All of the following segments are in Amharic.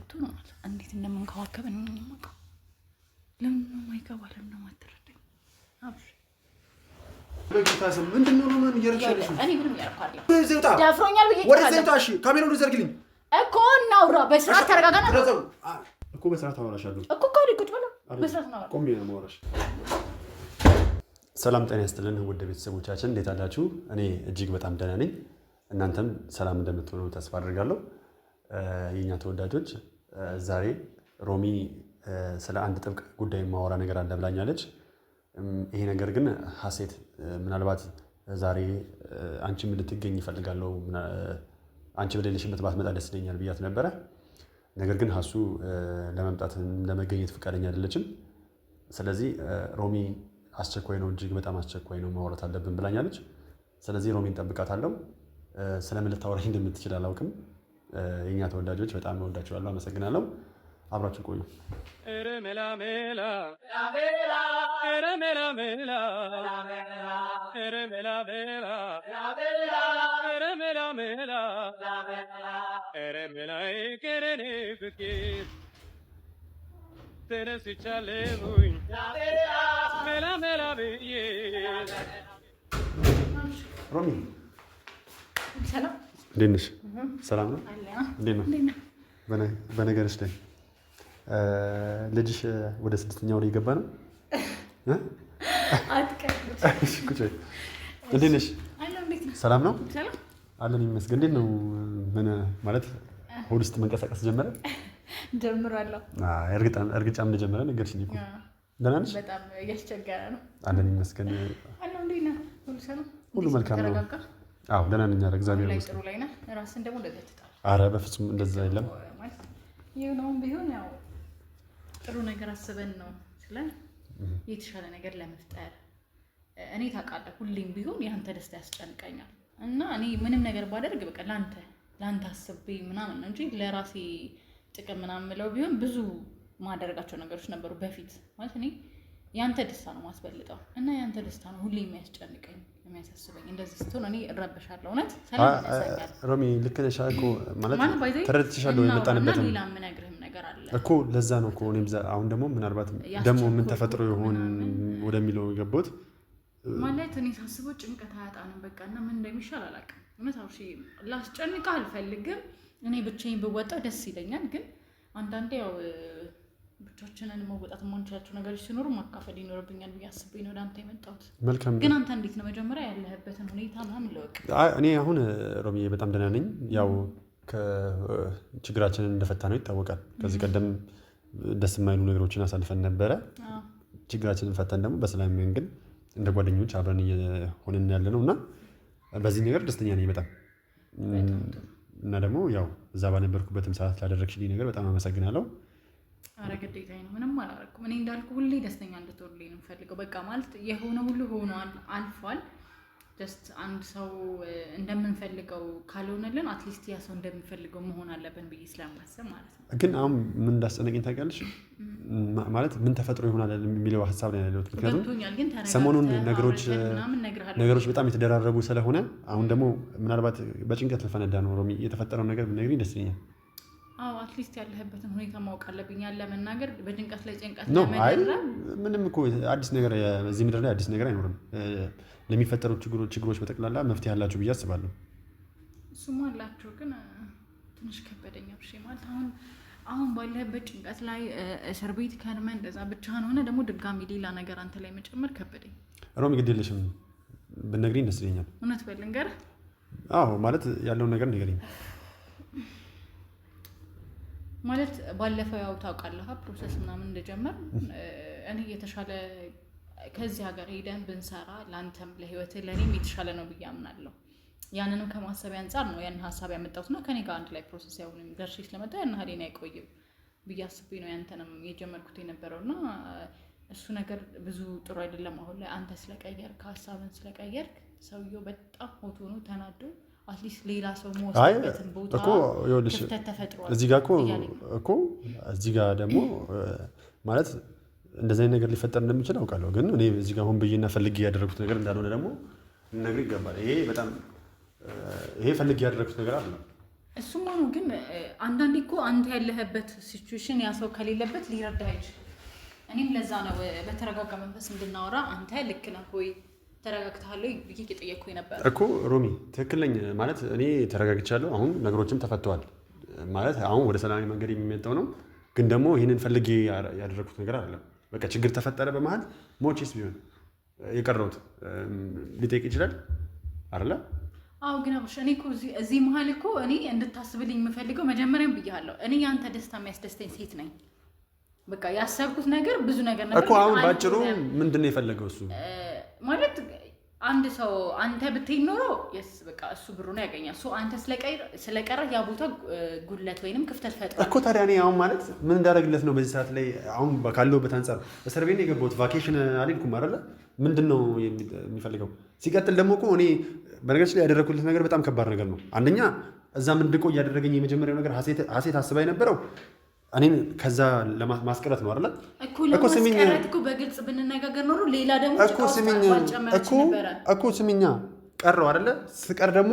ብትሆን ማለት እንዴት እንደምንከባከበን ነው የማውቀው። ለምን ነው የማይገባ? ለምን ነው የማትረዳኝ? አብሽ ለጌታስም ምንድነው ነው ምን እየረሻለሽ? እኔ ምንም ያርፋለሁ። ዘይታ ዳፍሮኛል ብዬ ወደ ዘይታ እሺ፣ ካሜራውን ዘርግልኝ እኮ እናውራ። በስርዓት ተረጋጋና እኮ በስርዓት አወራሻለሁ እኮ ካሪ ቁጭ ብላ በስርዓት ነው ቆም ብዬ ነው የማወራሽ። ሰላም ጤና ይስጥልን ውድ ቤተሰቦቻችን እንዴት አላችሁ? እኔ እጅግ በጣም ደህና ነኝ። እናንተም ሰላም እንደምትሆኑ ተስፋ አድርጋለሁ። የኛ ተወዳጆች ዛሬ ሮሚ ስለ አንድ ጥብቅ ጉዳይ ማወራ ነገር አለ ብላኛለች። ይሄ ነገር ግን ሀሴት ምናልባት ዛሬ አንቺም እንድትገኝ ይፈልጋለሁ፣ አንቺ በሌለሽበት ባትመጣ ደስ ይለኛል ብያት ነበረ። ነገር ግን ሀሱ ለመምጣት ለመገኘት ፈቃደኛ አይደለችም። ስለዚህ ሮሚ አስቸኳይ ነው፣ እጅግ በጣም አስቸኳይ ነው፣ ማውራት አለብን ብላኛለች። ስለዚህ ሮሚን ጠብቃታለሁ። ስለምን ልታወራኝ እንደምትችል አላውቅም። የኛ ተወዳጆች በጣም እወዳችኋለሁ፣ አመሰግናለሁ። አብራችሁ ቆዩ። ሮሚ ሰላም፣ እንዴት ነሽ? ሰላም ነው? እንዴት ነው? በነገርሽ ላይ ልጅሽ ወደ 6ኛ ወር እየገባ ነው። እንዴት ነሽ? ሰላም ነው አለን ይመስገን። እንዴት ነው? ምን ማለት ሆድ ውስጥ መንቀሳቀስ ጀመረ? ጀምራለሁ። እርግጫም እንደጀመረ ነገርሽኝ እኮ። ደህና ነሽ? በጣም እያስቸገረ ነው። አለን ይመስገን። ሁሉ መልካም ነው። አዎ ደህና ነኝ። እግዚአብሔር ይመስገን። ጥሩ ላይ ነህ። ራስን ደግሞ እንደዛ ትጣል። ኧረ በፍጹም እንደዛ የለም። ይኸውም ቢሆን ያው ጥሩ ነገር አስበን ነው ስለ የተሻለ ነገር ለመፍጠር። እኔ ታውቃለህ፣ ሁሌም ቢሆን ያንተ ደስታ ያስጨንቀኛል እና እኔ ምንም ነገር ባደርግ በቃ ላንተ አስቤ ምናምን ነው እንጂ ለራሴ ጥቅም ምናምን ምለው ቢሆን ብዙ ማደረጋቸው ነገሮች ነበሩ በፊት። ማለት እኔ ያንተ ደስታ ነው ማስበልጠው እና ያንተ ደስታ ነው ሁሌ የሚያስጨንቀኝ የሚያሳስበኝ። እንደዚህ ስትሆን እኔ እረበሻለሁ። እውነት ሰላም ያሳያል። ሮሚ ልክ ነሽ እኮ ማለት ተረድቼሻለሁ። የመጣንበት ሌላ የምነግርህም ነገር አለ እኮ ለዛ ነው እኮ እኔም አሁን ደግሞ ምናልባት ደግሞ ምን ተፈጥሮ ይሆን ወደሚለው የገባሁት ማለት እኔ ሳስበው ጭንቀት አያጣንም በቃ እና ምን እንደሚሻል አላውቅም። እውነት አውሺ ላስጨንቅህ አልፈልግም። እኔ ብቻዬን ብወጣው ደስ ይለኛል። ግን አንዳንዴ ያው ብቻችንን መወጣት የማንችላቸው ነገሮች ሲኖሩ ማካፈል ይኖርብኛል ብዬ አስቤ ነው ወደ አንተ የመጣሁት። መልካም። ግን አንተ እንዴት ነው? መጀመሪያ ያለህበትን ሁኔታ ምናምን ልወቅ። እኔ አሁን ሮሚ በጣም ደህና ነኝ። ያው ችግራችንን እንደፈታ ነው ይታወቃል። ከዚህ ቀደም ደስ የማይሉ ነገሮችን አሳልፈን ነበረ። ችግራችንን ፈተን ደግሞ በሰላም መንገድ እንደ ጓደኞች አብረን እየሆንን ያለ ነው እና በዚህ ነገር ደስተኛ ነኝ በጣም እና ደግሞ ያው እዛ ባነበርኩበትም ሰዓት ላደረግሽልኝ ነገር በጣም አመሰግናለሁ። አረ ግዴታዬ ነው። ምንም አላደረኩም። እኔ እንዳልኩ ሁሌ ደስተኛ እንድትሆንልኝ ነው የምፈልገው። በቃ ማለት የሆነ ሁሉ ሆኗል፣ አልፏል። ጀስት አንድ ሰው እንደምንፈልገው ካልሆነልን አትሊስት ያ ሰው እንደምንፈልገው መሆን አለብን ብዬ ስለማስብ ማለት ነው። ግን አሁን ምን እንዳስጨነቀኝ ታውቂያለሽ? ማለት ምን ተፈጥሮ ይሆናል የሚለው ሀሳብ ላይ ያለሁት። ምክንያቱም ሰሞኑን ነገሮች በጣም የተደራረቡ ስለሆነ አሁን ደግሞ ምናልባት በጭንቀት ልፈነዳ ነው። ሮሚ የተፈጠረው ነገር ብትነግሪኝ ደስ ይለኛል። አዎ አትሊስት ያለህበትን ሁኔታ ማወቅ አለብኝ። ያለ መናገር በጭንቀት ላይ ጭንቀት ነው። አይ ምንም እኮ አዲስ ነገር እዚህ ምድር ላይ አዲስ ነገር አይኖርም። ለሚፈጠሩ ችግሮች በጠቅላላ መፍትሄ አላችሁ ብዬ አስባለሁ። እሱማ አላችሁ፣ ግን ትንሽ ከበደኛ ብሽ ማለት አሁን ባለህበት ጭንቀት ላይ እስር ቤት ከርመህ እንደዛ ብቻህን ሆነ ደግሞ ድጋሚ ሌላ ነገር አንተ ላይ መጨመር ከበደኝ። ሮሚ ግድ የለሽም ብትነግሪኝ ደስ ይለኛል። እውነት በል ልንገርህ። አዎ ማለት ያለውን ነገር ንገሪኝ። ማለት ባለፈው ያው ታውቃለህ ፕሮሰስ ምናምን እንደጀመር እኔ የተሻለ ከዚህ ሀገር ሄደን ብንሰራ ለአንተም ለህይወትህ ለእኔም የተሻለ ነው ብዬ አምናለሁ። ያንንም ከማሰቢያ አንጻር ነው ያን ሀሳብ ያመጣሁትና ከኔ ጋር አንድ ላይ ፕሮሰስ ያሁንም ደርሼ ስለመጣ ያን ሀዴን አይቆይም ብዬ አስቤ ነው ያንተንም የጀመርኩት የነበረውና እሱ ነገር ብዙ ጥሩ አይደለም። አሁን ላይ አንተ ስለቀየርክ ሀሳብን ስለቀየርክ ሰውየው በጣም ሆቶ ነው ተናዶ አትሊስት ሌላ ሰው ሞስበትን ቦታ ክፍተት ተፈጥሯል። እዚህ ጋር እኮ እዚህ ጋር ደግሞ ማለት እንደዚህ አይነት ነገር ሊፈጠር እንደሚችል አውቃለሁ። ግን እኔ እዚህ ጋር ሆን ብዬና ፈልጌ ያደረኩት ነገር እንዳልሆነ ደግሞ ልነግርህ ይገባል። ይሄ ፈልጌ ያደረኩት ነገር አይደለም። እሱም ሆኖ ግን አንዳንዴ እኮ አንተ ያለህበት ሲቹዌሽን ያ ሰው ከሌለበት ሊረዳ አይችልም። እኔም ለዛ ነው በተረጋጋ መንፈስ እንድናወራ አንተ ልክ ነህ ወይ ተረጋግተሃል ወይ ብዬ እየጠየቅኩኝ ነበር እኮ ሮሚ። ትክክለኛ ማለት እኔ ተረጋግቻለሁ። አሁን ነገሮችም ተፈተዋል ማለት አሁን ወደ ሰላማዊ መንገድ የሚመጣው ነው። ግን ደግሞ ይህንን ፈልጌ ያደረኩት ነገር አይደለም። በቃ ችግር ተፈጠረ በመሀል ሞቼስ ቢሆን የቀረውት ሊጠይቅ ይችላል አይደለ? አዎ ግን አብሽ እኔ እኮ እዚህ መሀል እኮ እኔ እንድታስብልኝ የምፈልገው መጀመሪያም ብያለሁ፣ እኔ ያንተ ደስታ የሚያስደስተኝ ሴት ነኝ። በቃ ያሰብኩት ነገር ብዙ ነገር ነበር እኮ። አሁን ባጭሩ ምንድን ነው የፈለገው እሱ ማለት አንድ ሰው አንተ ብትሄድ ኖሮ በቃ እሱ ብሩን ያገኛል። አንተ ስለቀረ ያ ቦታ ጉድለት ወይንም ክፍተት ፈጥሯል እኮ። ታዲያ እኔ አሁን ማለት ምን እንዳደረግለት ነው በዚህ ሰዓት ላይ? አሁን ካለሁበት አንጻር እስር ቤት የገባሁት ቫኬሽን አልሄድኩም አይደለ? ምንድን ነው የሚፈልገው? ሲቀጥል ደግሞ እኮ እኔ በነገራችን ላይ ያደረግኩለት ነገር በጣም ከባድ ነገር ነው። አንደኛ እዛም እንድቆይ ያደረገኝ የመጀመሪያው ነገር ሀሴት አስባ የነበረው እኔን ከዛ ለማስቀረት ነው አይደል? እኮ ለማስቀረት እኮ በግልጽ ብንነጋገር ኖሮ ሌላ ደግሞ እኮ ስሚኛ ቀረው አይደለ? ስቀር ደግሞ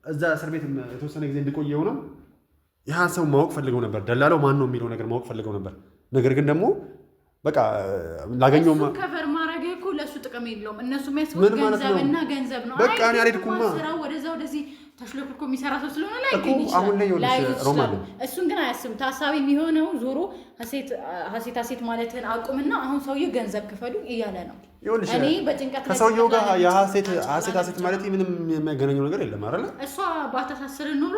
እዛ እስር ቤት የተወሰነ ጊዜ እንድቆየው ነው። ያ ሰው ማወቅ ፈልገው ነበር፣ ደላለው ማን ነው የሚለው ነገር ማወቅ ፈልገው ነበር። ነገር ግን ደግሞ በቃ ላገኘው ከቨር ማድረግ እኮ ለሱ ጥቅም የለውም። እነሱ የሚያስቡት ገንዘብና ገንዘብ ነው። በቃ እኔ አልሄድኩማ። ስራው ወደዛ ወደዚህ ተሽሎክልኮ የሚሰራ ሰው ስለሆነ ላይገኝ ይችላል። አሁን ላይ ሮማን እሱን ግን አያስብም። ታሳቢ የሚሆነው ዞሮ ሀሴት ማለትን አቁምና አሁን ሰውዬው ገንዘብ ክፈሉ እያለ ነው። እኔ በጭንቀት ከሰውዬው ጋር የሀሴት ማለት ምንም የሚያገናኘው ነገር የለም አይደል? እሷ ባታሳስርን ኖሮ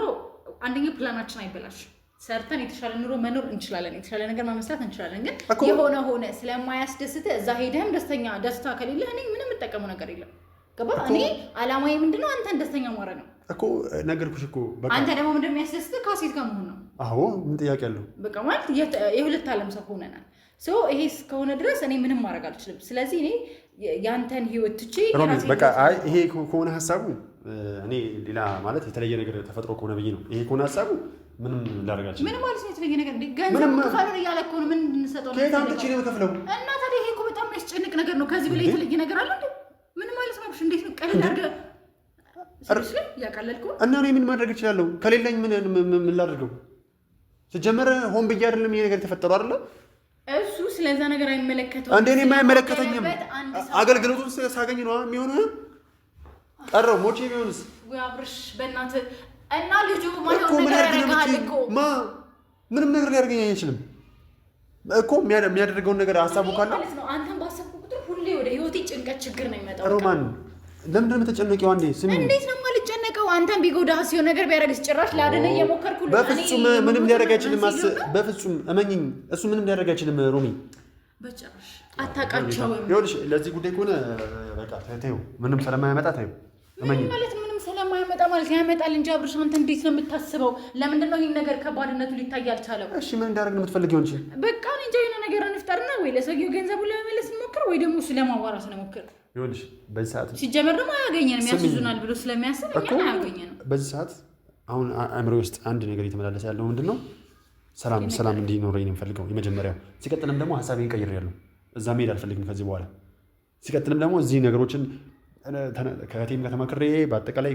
አንደኛ ፕላናችን አይበላሽ፣ ሰርተን የተሻለ ኑሮ መኖር እንችላለን፣ የተሻለ ነገር ማመስራት እንችላለን። ግን የሆነ ሆነ ስለማያስደስት እዛ ሄደህም ደስታ ከሌለ እኔ ምንም የምጠቀመው ነገር የለም። ገባ? እኔ አላማዬ ምንድነው? አንተን ደስተኛ ማድረግ ነው እኮ ነገርኩሽ እኮ። በቃ አንተ ደግሞ እንደሚያስደስት ከሴት ጋር መሆን ነው። አዎ ምን ጥያቄ አለው? በቃ ማለት የሁለት ዓለም ሰው ሆነናል። ይሄ እስከሆነ ድረስ እኔ ምንም ማድረግ አልችልም። ስለዚህ እኔ ያንተን ህይወት ትቼ በቃ ይሄ ከሆነ ሀሳቡ እኔ ሌላ ማለት የተለየ ነገር ተፈጥሮ ከሆነ ብዬ ነው። ይሄ ከሆነ ሀሳቡ ምንም ላደርግ አልችልም። ምን ማለት ነው የተለየ ነገር? ገንዘብ ክፈሉን እያለ እኮ ነው። ምን እንሰጠው ነው? ከየት አምጥቼ ነው የምከፍለው? እና ታዲያ ይሄ እኮ በጣም የሚያስጨንቅ ነገር ነው። ከዚህ በላይ የተለየ ነገር አለ እንዴ? ምን ማለት ነው? እንዴት ነው ቀለል አድርገህ ያቀለልኩ? እና እኔ ምን ማድረግ እችላለሁ? ከሌለኝ ምን ላድርገው? ሲጀመር ሆን ብዬ አይደለም ይሄ ነገር የተፈጠረው አይደለ? እሱ ስለዛ ነገር አይመለከተውም። እንዴ እኔም አይመለከተኝም። አገልግሎቱን ሳገኝ ነው የሚሆነው። ቀረው ሞቼ ቢሆንስ? ወይ አብርሽ በእናትህ እና ልጁ ማይሆን ነገር ያደርጋል እኮ። ምንም ነገር ሊያደርገኝ አይችልም እኮ። የሚያደርገውን ነገር ሀሳቡ ካለ ማለት ነው። አንተም ባሰብኩ ቁጥር ሁሌ ወደ ህይወቴ ጭንቀት ችግር ነው የሚመጣው። ሮማን ለምንድን ነው የምትጨነቂው? አንዴ ስሚ። እንዴት ነው የማልጨነቀው? አንተም ቢጎዳህ ሲሆን ነገር ቢያደርግስ? ጭራሽ ላድነ እየሞከርኩ ነው። በፍጹም ምንም ሊያደርግ አይችልም። በፍጹም እመኝኝ፣ እሱ ምንም ሊያደርግ አይችልም። ሮሚ በጭራሽ አታውቃቸውም። ይኸውልሽ ለዚህ ጉዳይ ከሆነ በቃ ተይው፣ ምንም ስለማያመጣ ተይው። እመኝኝ ማለት ምንም ስለማያመጣ ማለት ያመጣል እንጂ አብርሽ፣ አንተ እንዴት ነው የምታስበው? ለምንድን ነው ይሄን ነገር ከባድነቱ ሊታይ አልቻለም? እሺ ምን እንዳደርግ ነው የምትፈልጊው እንጂ? በቃ እኔ እንጃ የሆነ ነገር እንፍጠርና ወይ ለሰውየው ገንዘቡን ለመመለስ እንሞክር ወይ ደግሞ ስለማዋራት እንሞክር። ይኸውልሽ በዚህ ሰዓት ሲጀመር ደግሞ አያገኘንም፣ ያስዙናል ብሎ ስለሚያስብ እኛ አያገኘንም። በዚህ ሰዓት አሁን አእምሮ ውስጥ አንድ ነገር እየተመላለሰ ያለው ምንድን ነው? ሰላም እንዲኖረኝ ነው የምፈልገው የመጀመሪያው። ሲቀጥልም ደግሞ ሀሳቤን ቀይሬያለሁ። እዛ መሄድ አልፈልግም ከዚህ በኋላ። ሲቀጥልም ደግሞ እዚህ ነገሮችን ከቴም ጋር ተማክሬ በአጠቃላይ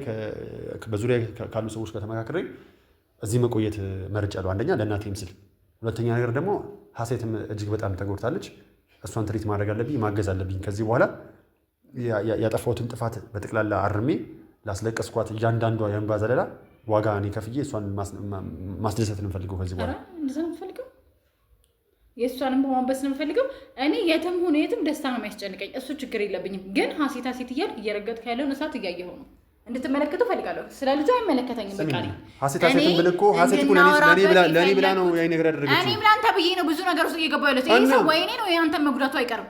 በዙሪያ ካሉ ሰዎች ጋር ተመካክሬ እዚህ መቆየት መርጫለሁ። አንደኛ ለእናቴም ስል፣ ሁለተኛ ነገር ደግሞ ሀሴትም እጅግ በጣም ተጎድታለች። እሷን ትሪት ማድረግ አለብኝ፣ ማገዝ አለብኝ። ከዚህ በኋላ ያጠፋሁትን ጥፋት በጠቅላላ አርሜ ላስለቀስኳት እያንዳንዷ የእንባ ዘለላ ዋጋ እኔ ከፍዬ እሷን ማስደሰት ነው የምፈልገው ከዚህ በኋላ። የእሷንም በማንበስ ነው የምፈልገው። እኔ የትም ሆነ የትም ደስታ ነው የሚያስጨንቀኝ። እሱ ችግር የለብኝም። ግን ሀሴት እያልክ እየረገጥክ ያለውን እሳት እያየኸው ነው። እንድትመለከቱ ፈልጋለሁ። ስለ ልጁ አይመለከተኝም። በቃ ሀሴት ብል እኮ ሀሴት እኮ ለእኔ ብላ ነው ያይ ነገር ያደረገችው። እኔም ለአንተ ብዬ ነው ብዙ ነገር ውስጥ እየገባሁ ያለሁት። ይሄ ሰው ወይኔ ነው የአንተን መጉዳቱ አይቀርም።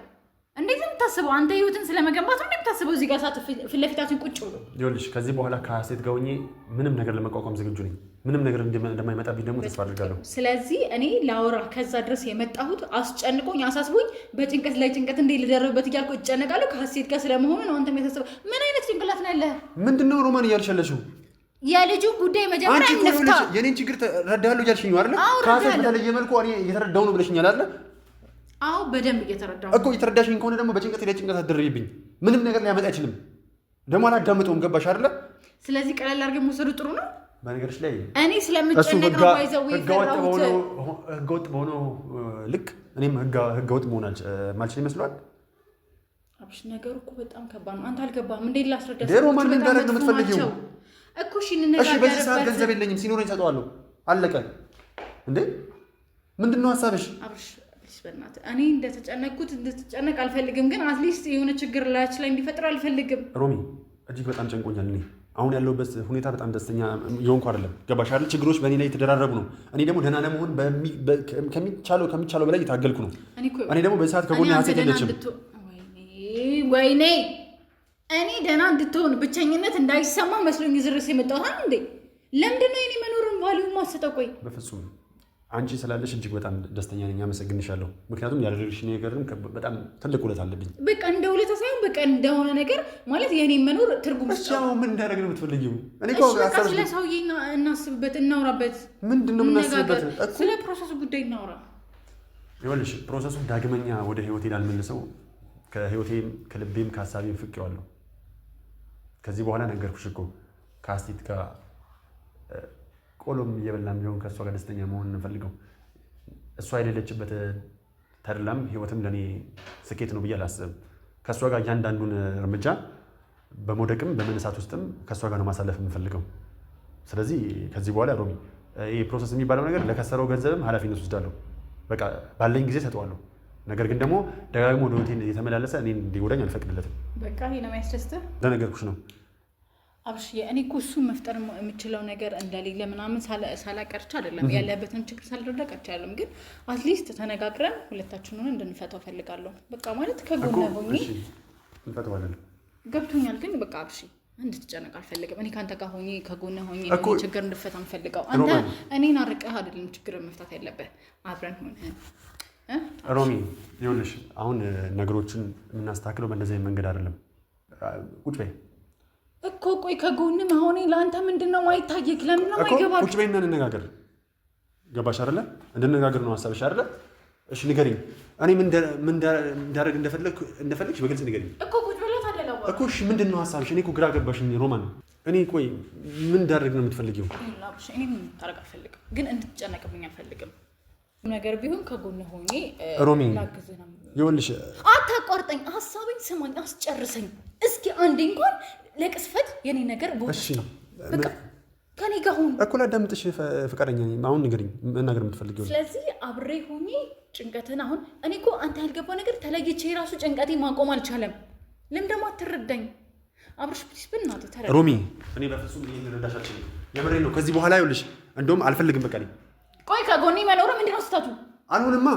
እንዴት ነው የምታስበው? አንተ ህይወትን ስለመገንባት ነው የምታስበው? እዚህ ጋር ፊት ለፊታችን ቁጭ ብሎ ይኸውልሽ፣ ከዚህ በኋላ ከሀሴት ጋር ሆኜ ምንም ነገር ለመቋቋም ዝግጁ ነኝ። ምንም ነገር እንደማይመጣብኝ ደግሞ ተስፋ አድርጋለሁ። ስለዚህ እኔ ላውራ ከዛ ድረስ የመጣሁት አስጨንቆኝ አሳስቦኝ በጭንቀት ላይ ጭንቀት እንዴት ልደርብበት እያልኩ እጨነቃለሁ። ከሀሴት ጋር ስለመሆኑ ነው አንተ የሚያሳስበው። ምን አይነት ጭንቅላት ነው ያለህ? ምንድነው ሮማን እያልሽ ያለሽው? የልጁ ጉዳይ መጀመሪያ እንፍታ። የኔን ችግር እረዳለሁ እያልሽኝ ነው አይደል? ከሀሴት በተለየ መልኩ እኔ እየተረዳሁ ነው ብለሽኛል አይደል? አዎ በደንብ እየተረዳሁ እኮ። እየተረዳሽኝ ከሆነ ደግሞ በጭንቀት ላይ ጭንቀት አትደርብኝ። ምንም ነገር ሊያመጣ አይችልም። ደግሞ አላዳምጠውም። ገባሽ አይደለ? ስለዚህ ቀለል አድርገን መውሰዱ ጥሩ ነው። በነገርሽ ላይ እኔ ስለምጨነቅ ነው ባይዘው ህገወጥ በሆነው ልክ እኔም ህገወጥ መሆን ማልችል ይመስላል። አብሽ ነገሩ እኮ በጣም ከባድ ነው። አንተ አልገባህም እንዴ? ላስረዳህ ደሮ ማን እንዳደረገ ነው የምትፈልጊው? እኮ እሺ እንነጋገር። እሺ በዚህ ሰዓት ገንዘብ የለኝም፣ ሲኖረኝ እሰጠዋለሁ። አለቀ እንዴ? ምንድነው ሐሳብሽ? አብሽ በእናትህ እኔ እንደተጨነቅኩት እንድትጨነቅ አልፈልግም፣ ግን አትሊስት የሆነ ችግር ላያችን ላይ እንዲፈጥር አልፈልግም። ሮሚ እጅግ በጣም ጨንቆኛል። እኔ አሁን ያለሁበት ሁኔታ በጣም ደስተኛ የሆንኩ አይደለም። ገባሽ አይደል? ችግሮች በእኔ ላይ የተደራረቡ ነው። እኔ ደግሞ ደህና ለመሆን ከሚቻለው በላይ እየታገልኩ ነው። እኔ ደግሞ በዚህ ሰዓት ከጎኔ ሐሴት የለችም። ወይኔ እኔ ደህና እንድትሆን ብቸኝነት እንዳይሰማ መስሎኝ ዝርስ የመጣሁት እንዴ? ለምንድን ነው የኔ መኖርን ቫልዩ ማሰጠው? ቆይ በፍጹም አንቺ ስላለሽ እጅግ በጣም ደስተኛ ነኝ። አመሰግንሻለሁ። ምክንያቱም ያደረግሽ ነገርም በጣም ትልቅ ውለታ አለብኝ። በቃ እንደ ውለታ ሳይሆን በቃ እንደሆነ ነገር ማለት የኔ መኖር ትርጉም እሺ። አሁን ምን እንዳደረግ ነው የምትፈልጊው? እኔ በቃ ስለ ሰውዬ እናስብበት፣ እናውራበት። ምንድን ነው የምናስብበት? ስለ ፕሮሰሱ ጉዳይ እናውራ። ይኸውልሽ ፕሮሰሱ ዳግመኛ ወደ ህይወቴ ላልመልሰው ከህይወቴም ከልቤም ከሀሳቤም ፍቄዋለሁ። ከዚህ በኋላ ነገርኩሽ እኮ ከአስቴት ጋር ቆሎም እየበላም ቢሆን ከእሷ ጋር ደስተኛ መሆን እንፈልገው። እሷ የሌለችበት ተድላም ህይወትም ለእኔ ስኬት ነው ብዬ አላስብም። ከእሷ ጋር እያንዳንዱን እርምጃ በመውደቅም በመነሳት ውስጥም ከእሷ ጋር ነው ማሳለፍ የምፈልገው። ስለዚህ ከዚህ በኋላ ሮሚ ይህ ፕሮሰስ የሚባለው ነገር ለከሰረው ገንዘብም ኃላፊነት ወስዳለሁ። በቃ ባለኝ ጊዜ ሰጠዋለሁ። ነገር ግን ደግሞ ደጋግሞ ወደ ሆቴል የተመላለሰ እኔን እንዲጎዳኝ አልፈቅድለትም። በቃ ይሄ ነው የሚያስደስትህ? ለነገርኩሽ ነው አብሽ እኔ እኮ እሱን መፍጠር የምችለው ነገር እንደሌለ ምናምን ሳላቀርቻ አይደለም፣ ያለበትን ችግር ሳልረዳ ቀርቻ አይደለም። ግን አትሊስት ተነጋግረን ሁለታችን ሆነን እንድንፈታው ፈልጋለሁ። በቃ ማለት ከጎነ ሆኜ እንፈታዋለን። ገብቶኛል። ግን በቃ አብሽ እንድትጨነቅ አልፈልግም። እኔ ከአንተ ጋር ሆኜ ከጎነ ሆኜ ችግር እንድፈታ የምፈልገው። አንተ እኔን አርቀህ አይደለም ችግር መፍታት ያለብህ፣ አብረን ሆነን። ሮሚ ይኸውልሽ አሁን ነገሮችን የምናስተካክለው በእንደዚህ መንገድ አይደለም። ቁጭ በይ እኮ ቆይ ከጎን መሆኔ ለአንተ ምንድን ነው ማይታየክ? ለምን ነው ማይገባክ? ቁጭ በይና እንነጋገር። ገባሽ አይደለ? እንድንነጋገር ነው ሀሳብሽ አይደለ? እሺ ንገሪኝ። እኔ ምን እንዳደርግ እንደፈለግሽ በግልጽ ንገሪኝ እኮ። ቁጭ ብለህ ታደላው እኮ። እሺ ምንድን ነው ሀሳብሽ? እኔ እኮ ግራ ገባሽኝ ሮማን። እኔ ቆይ ምን እንዳደርግ ነው የምትፈልጊው? እኔ ምን ታረቅ አልፈልግም፣ ግን እንድትጨነቅብኝ አልፈልግም። ነገር ቢሆን ከጎን ሆኜ ሮሚ ላግዝህ ነው። ይኸውልሽ አታቋርጠኝ፣ ሀሳቤን ስማኝ፣ አስጨርሰኝ እስኪ አንዴ እንኳን ለቅስፈት የኔ ነገር እሺ በቃ ከኔ ጋር ሁን እኮ። ላዳምጥሽ ፈቃደኛ ነኝ። አሁን ንገሪኝ መናገር የምትፈልጊው። ስለዚህ አብሬ ሆኜ ጭንቀትን አሁን እኔ እኮ አንተ ያልገባ ነገር ተለይቼ የራሱ ጭንቀቴ ማቆም አልቻለም። ለምን ደግሞ አትረዳኝ? አብርሽ ፕሊስ በእናትህ ተረዳ። ሮሚ እኔ በፍጹም ይሄን ልረዳሽ አልችልም። የምሬን ነው። ከዚህ በኋላ ይኸውልሽ እንደውም አልፈልግም። በቃ ቆይ ከጎኔ መኖር ምንድን ነው ስህተቱ? አልሆንማ።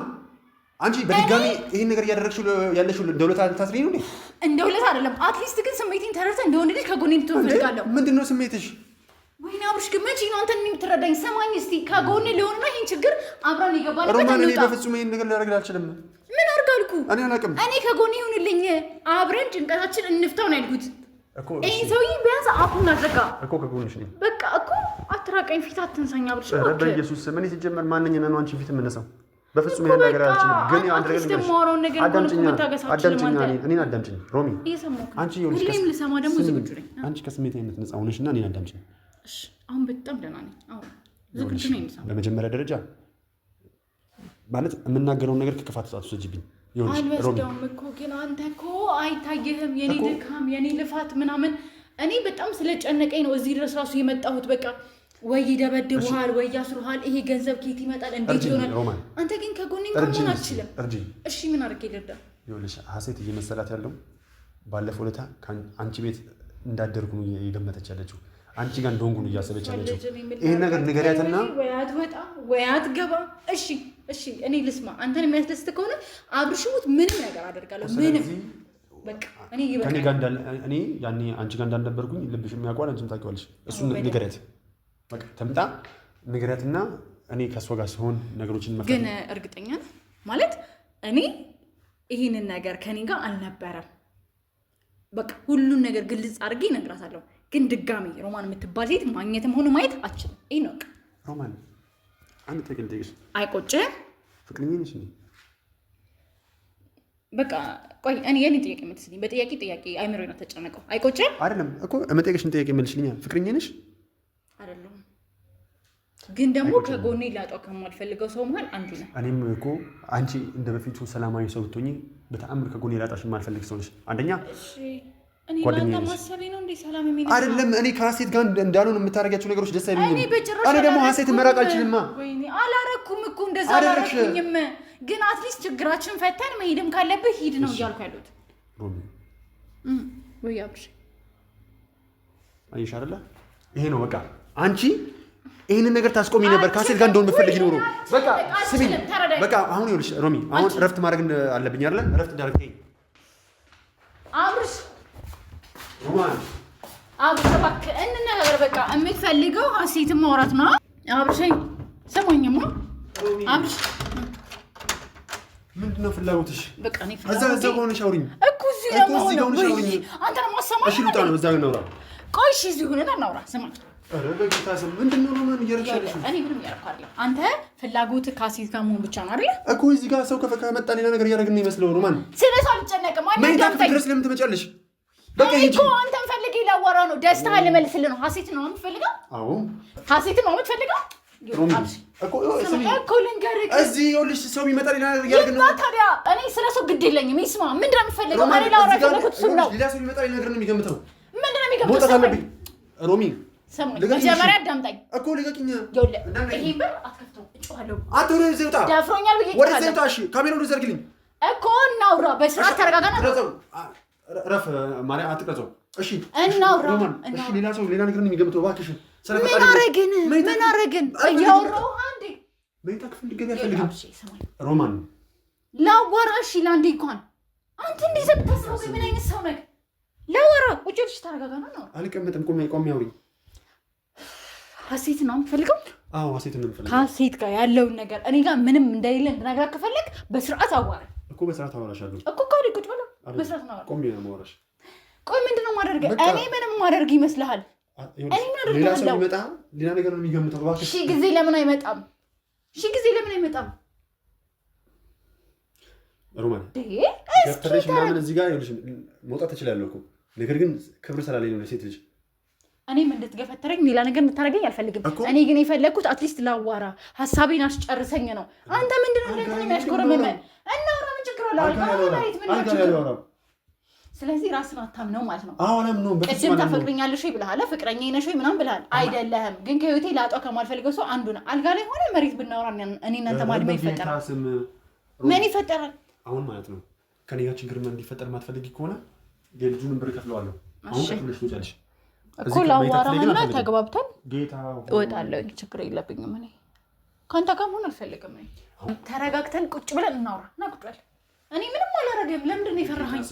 አንቺ በድጋሚ ይሄን ነገር እያደረግሽው ያለሽው እንደ ውለታ ልታስሪኝ ነው? እንደ ውለታ አይደለም። አትሊስት ግን ስሜቴን ተረድተህ እንደ ወንድ ልጅ ከጎኔ እንድትሆን እፈልጋለሁ። ምንድን ነው ስሜትሽ? ወይኔ አብርሽ ግን መቼ ነው አንተ የምትረዳኝ? ሰማኝ እስቲ። ከጎኔ ሊሆንና ይሄን ችግር አብረን ይገባል። ሮማን እኔ በፍጹም ይሄን ነገር ላደርግ አልችልም። ምን አድርጋልኩ? እኔ አላውቅም። እኔ ከጎኔ ይሁንልኝ፣ አብረን ጭንቀታችን እንፍታው ነው ያልኩት። ይሄ ሰውዬ ቢያንስ አፉን አዘጋ እኮ። ከጎንሽ ነኝ በቃ እኮ። አትራቀኝ፣ ፊት አትንሳኝ አብርሽ። በኢየሱስ ስም እኔ ሲጀመር ማንኛውም ነው አንቺ ፊት የምነሳው? በፍጹም ይሄን ነገር አልችልም። ግን አንድ ነገር ልንገርሽ፣ እኔን አዳምጪኝ ሮሚ። አንቺ ሁሌም ልሰማ ደግሞ ዝግጁ ነኝ። አንቺ ከስሜታዊነት ነፃ ሆነሽና እኔን አዳምጪኝ። እሺ አሁን በጣም ደህና ነኝ። አሁን ዝግጁ ነኝ። በመጀመሪያ ደረጃ ማለት የምናገረውን ነገር ከክፋት አትወስጂብኝ። አልወስደውም እኮ ግን አንተ እኮ አይታየህም የኔ ድካም የኔ ልፋት ምናምን። እኔ በጣም ስለጨነቀኝ ነው እዚህ ድረስ ራሱ የመጣሁት። በቃ ወይ ይደበድቡሃል ወይ ያስሩሃል። ይሄ ገንዘብ ኬት ይመጣል? እንዴት ይሆናል? አንተ ግን ከጎኔ እንኳን አትችልም። እሺ ምን አድርጌ ልርዳ? ይኸውልሽ ሀሴት እየመሰላት ያለው ባለፈው ዕለት አንቺ ቤት እንዳደርኩ ነው እየገመተች ያለችው። አንቺ ጋር እንደሆንኩ ነው እያሰበች ያለችው። ይሄን ነገር ንገሪያትና ወይ አትወጣ ወይ አትገባ። እሺ እሺ እኔ ልስማ። አንተን የሚያስደስት ከሆነ አብርሽሙት ምንም ነገር አደርጋለሁ። ምንም በቃ እኔ ያኔ አንቺ ጋር እንዳልነበርኩኝ ልብሽ የሚያውቀው አንቺም ታውቂዋለሽ። እሱን ንገሪያት በቃ ተምጣ ንገሪያትና እኔ ከእሷ ጋር ሲሆን ነገሮችን መፍታት። ግን እርግጠኛ ነህ ማለት እኔ ይህንን ነገር ከኔ ጋር አልነበረም። በቃ ሁሉን ነገር ግልጽ አድርጌ እነግራታለሁ። ግን ድጋሚ ሮማን የምትባል ሴት ማግኘትም ሆነ ማየት አትችልም። ይሄ ነው በቃ። ሮማን አንድ ጥያቄ ልጠይቅሽ። አይቆጭህም? ፍቅረኛ ነሽ? በቃ ቆይ እኔ የኔ ጥያቄ መልስልኝ። በጥያቄ አይምሮዬ ነው ተጨነቀው። አይቆጭህም? አይደለም እኮ የምጠይቅሽን ጥያቄ መልስልኝ። ፍቅረኛ ነሽ? አይደለም ግን ደግሞ ከጎኔ ላጣው ከማልፈልገው ሰው መሃል አንዱ ነው። እኔም እኮ አንቺ እንደ በፊቱ ሰላማዊ ሰው ብትሆኚ በተአምር ከጎኔ ላጣሽ የማልፈልግ ሰው ነሽ። አንደኛ እሺ እኔ ላንተ ማሰቤ ነው እንዴ ሰላም የሚነሳ አይደለም። እኔ ከሀሴት ጋር እንዳልሆነ የምታረጋቸው ነገሮች ደስ አይሉኝም። እኔ ደግሞ ሀሴትን መራቅ አልችልም። ወይኔ አላረኩም እኮ እንደዛ አላረኩኝም። ግን አትሊስት ችግራችን ፈተን መሄድም ካለብህ ሂድ ነው እያልኩ ያሉት። ሮሚ ወይ አብሽ አይሽ አይደለ? ይሄ ነው በቃ። አንቺ ይሄንን ነገር ታስቆሚ ነበር ከሀሴት ጋር እንደሆነ የምትፈልጊ ኖሮ በቃ ስሚ። በቃ አሁን ይኸውልሽ ሮሚ፣ አሁን እረፍት ማድረግ አለብኝ አይደለ? እረፍት እንዳደረግኝ አብርሽ ሮማን አብርሽ እባክህ እንነጋገር። በቃ የምትፈልገው ሀሴትን ማውራት ነው። አብርሽ ሰሞኝማ አብርሽ ምንድነው ፍላጎትሽ? በቃ እኔ ፍላጎቴ እዛ ሆነሽ አውሪኝ እኮ እዚህ ነው ወይ አንተ ነው ማሰማት? እሺ ልውጣ ነው። እዛ እናውራ። ቆይ እሺ እዚህ ሆነን እናውራ። ስማኝ ኧረ በጌታ ስም ምንድነው ነው ምን እያደረግሽ? እኔ ምንም እያደረኩ አይደለም። አንተ ፍላጎትህ ከሀሴት ጋር መሆን ብቻ ነው አይደል? እኮ እዚህ ጋር ሰው ከመጣ ሌላ ነገር እያደረግን ነው ይመስለው። ሮማን ስለዚህ አልጨነቅም። አንተ ድረስ ለምን ትመጫለሽ? በቃ እኮ አንተን ፈልጌ ላወራ ነው። ደስታህን ልመልስልህ ነው። ሀሴትን ነው የምትፈልገው? አዎ ሀሴትን ነው የምትፈልገው? እኮ ልንገርህ፣ እዚህ ይኸውልሽ ሰው ቢመጣ ሌላ ነገር እያደረግን ነው። ታዲያ እኔ ስለ ሰው ግድ የለኝም። ይስማ ምንድን ነው የምትፈልገው? እኔ ላወራ የፈለኩት እሱን ነው። ሌላ ሰው ቢመጣ ሌላ ነገር ነው የሚገምተው። ምንድን ነው የሚገምተው? መውጣት አለብኝ ሮሚ። መጀመሪያ አዳምጠኝ እኮ ልቀቂኝ። ይሄ በር አትከፍተውም። እጮሃለሁ። ወደ እዚህ ውጣ። ደፍሮኛል ብዬሽ ወደ እዚህ ውጣ። እሺ ካሜራውን ወደ እዚህ አድርግልኝ እኮ እናውራ። በስርዓት ተረጋጋና ረፍ ማርያም አትቀርጸው። እሺ እናውራ። እሺ ሌላ ሰው ሌላ ነገር ነው የሚገምተው። እባክሽ ምን አረግን? እያወራሁ አንዴ መኝታ ክፍል እንድትገቢ አልፈልግም ሮማን። ላዋራ። እሺ ለአንዴ እንኳን አንተ እንዴት ብታስበው ምን አይነት ሰው ነህ? ላዋራ። ቁጭ ብለሽ ተረጋጋና ነው። አልቀመጥም። ቆሜ አውሪኝ። ሀሴት ነው የምትፈልገው? አዎ ሀሴት ነው የምትፈልገው። ከሀሴት ጋር ያለውን ነገር እኔ ጋር ምንም እንደሌለ እንድነግርህ ከፈለግ በስርዓት አዋራ እኮ። በስርዓት አወራሻለሁ እኮ። ካዲ ቁጭ ብለው በስርዓት ነው። ቆሜ ነው የማወራሽ። ቆይ ምንድን ነው ማደርግ? እኔ ምንም ማደርግ ይመስልሃል? እኔ ምን አደርጋለሁ? ሌላ ሰው ቢመጣ ሌላ ነገር ነው የሚገምተው። እባክሽ ሺህ ጊዜ ለምን አይመጣም? ሮማን ገፍተሽ ምናምን እዚህ ጋር ይኸውልሽ መውጣት ትችላለህ እኮ። ነገር ግን ክብር ስላለኝ ነው ሴት ልጅ። እኔም እንድትገፈተረኝ ሌላ ነገር እንድታደርገኝ አልፈልግም። እኔ ግን የፈለግኩት አትሊስት ላዋራ፣ ሀሳቤን አስጨርሰኝ ነው። አንተ ምንድን ነው እንደዚህ የሚያሽኮረመመን? እናውራ። ምን ችግር አለ? አልጋ። ስለዚህ ራስን አታምነው ማለት ነው። አዎ አላምነውም። ቅድም ታፈቅረኛለሽ ወይ ብለሃል፣ ፍቅረኛዬ ነሽ ወይ ምናምን ብለሃል። አይደለህም። ግን ከህይወቴ ላጣው ከማልፈልገው ሰው አንዱ ነው። አልጋ ላይ ሆነ መሬት ብናወራ እኔ እናንተ ማለት ምን ይፈጠራል? ምን ይፈጠራል? አሁን ማለት ነው ከኔ ጋር ችግር እንዲፈጠር ማትፈልጊ ከሆነ የልጁን ብር ከፍለዋለሁ። አሁን ከፍለሽ ትወጫለሽ እኮ። ላዋራህና ተግባብተን እወጣለሁ። ችግር የለብኝም። እኔ ከአንተ ጋር መሆን አልፈልግም። ተረጋግተን ቁጭ ብለን እናውራ እና ቁጭ በል። እኔ ምንም አላረገም። ለምንድን ነው የፈራኸኝ?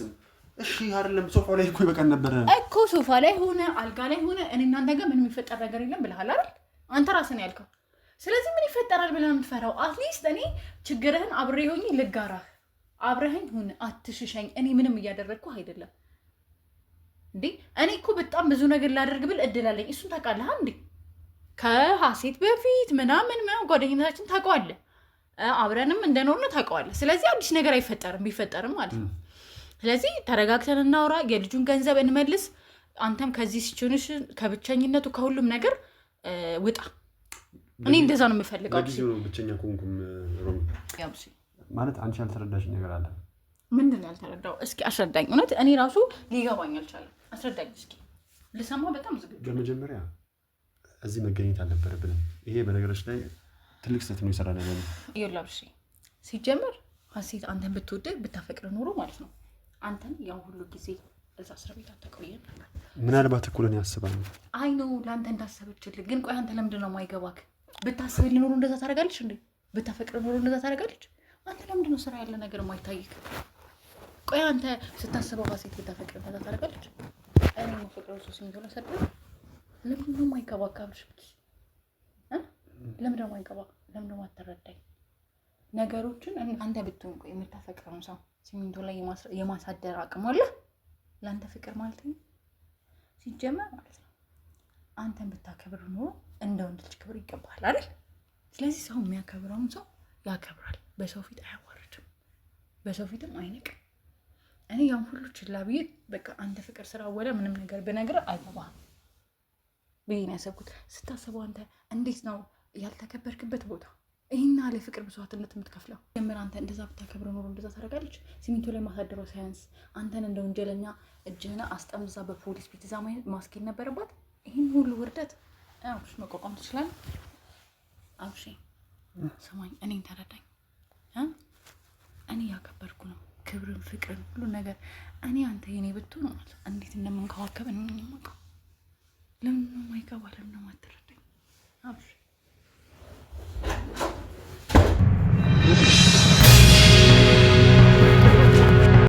እሺ አይደለም ሶፋ ላይ እኮ ይበቃል ነበር እኮ። ሶፋ ላይ ሆነ አልጋ ላይ ሆነ እኔ እናንተ ጋር ምንም የሚፈጠር ነገር የለም ብለሃል አይደል? አንተ ራስህ ነው ያልከው። ስለዚህ ምን ይፈጠራል ብለህ የምትፈራው? አትሊስት እኔ ችግርህን አብሬ ሆኜ ልጋራህ። አብረኸኝ ሁን፣ አትሽሸኝ። እኔ ምንም እያደረግኩ አይደለም እንዴ። እኔ እኮ በጣም ብዙ ነገር ላደርግ ብል እድል አለኝ። እሱን ታውቃለህ እንዴ? ከሀሴት በፊት ምናምን ጓደኝነታችን ታውቀዋለህ። አብረንም እንደኖርን ታውቀዋለህ። ስለዚህ አዲስ ነገር አይፈጠርም፣ ቢፈጠርም ማለት ነው። ስለዚህ ተረጋግተን እናውራ። የልጁን ገንዘብ እንመልስ። አንተም ከዚህ ሲቹዌሽን ከብቸኝነቱ ከሁሉም ነገር ውጣ። እኔ እንደዛ ነው የምፈልገው። ለጊዜው ነው ብቸኛ ከሆንኩም ሮሚ ማለት አንቺ ያልተረዳሽኝ ነገር አለ። ምንድን ነው ያልተረዳው? እስኪ አስረዳኝ። እውነት እኔ ራሱ ሊገባኝ አልቻለም። አስረዳኝ እስኪ ልሰማ በጣም ዝግጁ። በመጀመሪያ እዚህ መገኘት አልነበረብንም። ይሄ በነገሮች ላይ ትልቅ ስህተት ነው የሰራነው። ይኸውልሽ ሲጀመር ሀሴት አንተን ብትወደድ ብታፈቅር ኖሮ ማለት ነው አንተን ያው ሁሉ ጊዜ እዛ እስር ቤት አትቆየም ነበር። ምናልባት እኮ ለኔ ያስባል። አይ ነው ለአንተ እንዳሰበችልህ። ግን ቆይ አንተ ለምንድን ነው የማይገባክ? ብታስብልህ ኖሮ እንደዛ ታደርጋለች እንዴ? ብታፈቅር ኖሮ እንደዛ ታደርጋለች? አንተ ለምንድን ነው ስራ ያለ ነገር የማይታይክ? ቆይ አንተ ስታስበው ሀሴት ብታፈቅር እንደዛ ታደርጋለች? እኔ ነው ፍቅር ወሶ ሲንገላ ሰደ ለምንድን ነው የማይገባካብሽ? ለምንድን ነው የማይገባ? ለምንድን ነው አትረዳኝ ነገሮችን? አንተ ብትሆን ቆይ የምታፈቅረውን ሰው ሲሚንቶ ላይ የማሳደር አቅም አለ ለአንተ ፍቅር ማለት ነው ሲጀመር ማለት ነው። አንተን ብታከብር ኖሮ እንደ ወንድ ልጅ ክብር ይገባል አይደል? ስለዚህ ሰው የሚያከብረውን ሰው ያከብራል። በሰው ፊት አያዋርድም፣ በሰው ፊትም አይንቅም። እኔ ያን ሁሉ ችላ ብዬ በቃ አንተ ፍቅር ስራ ወለ ምንም ነገር ብነግርህ አይገባህም ብዬ ነው ያሰብኩት። ስታስበው አንተ እንዴት ነው ያልተከበርክበት ቦታ ይህና ላይ ፍቅር መስዋዕትነት የምትከፍለው ጀምር። አንተ እንደዛ ብታከብረ ኖሮ እንደዛ ታደርጋለች። ሲሚንቶ ላይ ማሳደረው ሳያንስ አንተን እንደ ወንጀለኛ እጅህን አስጠምዛ በፖሊስ ቤት እዛ ማስኬድ ነበረባት። ይህን ሁሉ ውርደት አብርሽ መቋቋም ትችላለህ? አብርሽ ስማኝ፣ እኔን ተረዳኝ። እኔ ያከበርኩ ነው ክብርን፣ ፍቅርን፣ ሁሉ ነገር እኔ አንተ የኔ ብትሆን ማለት እንዴት እንደምንከባከብ ነው የማውቀው። ለምን ነው የማይገባ? ለምን ነው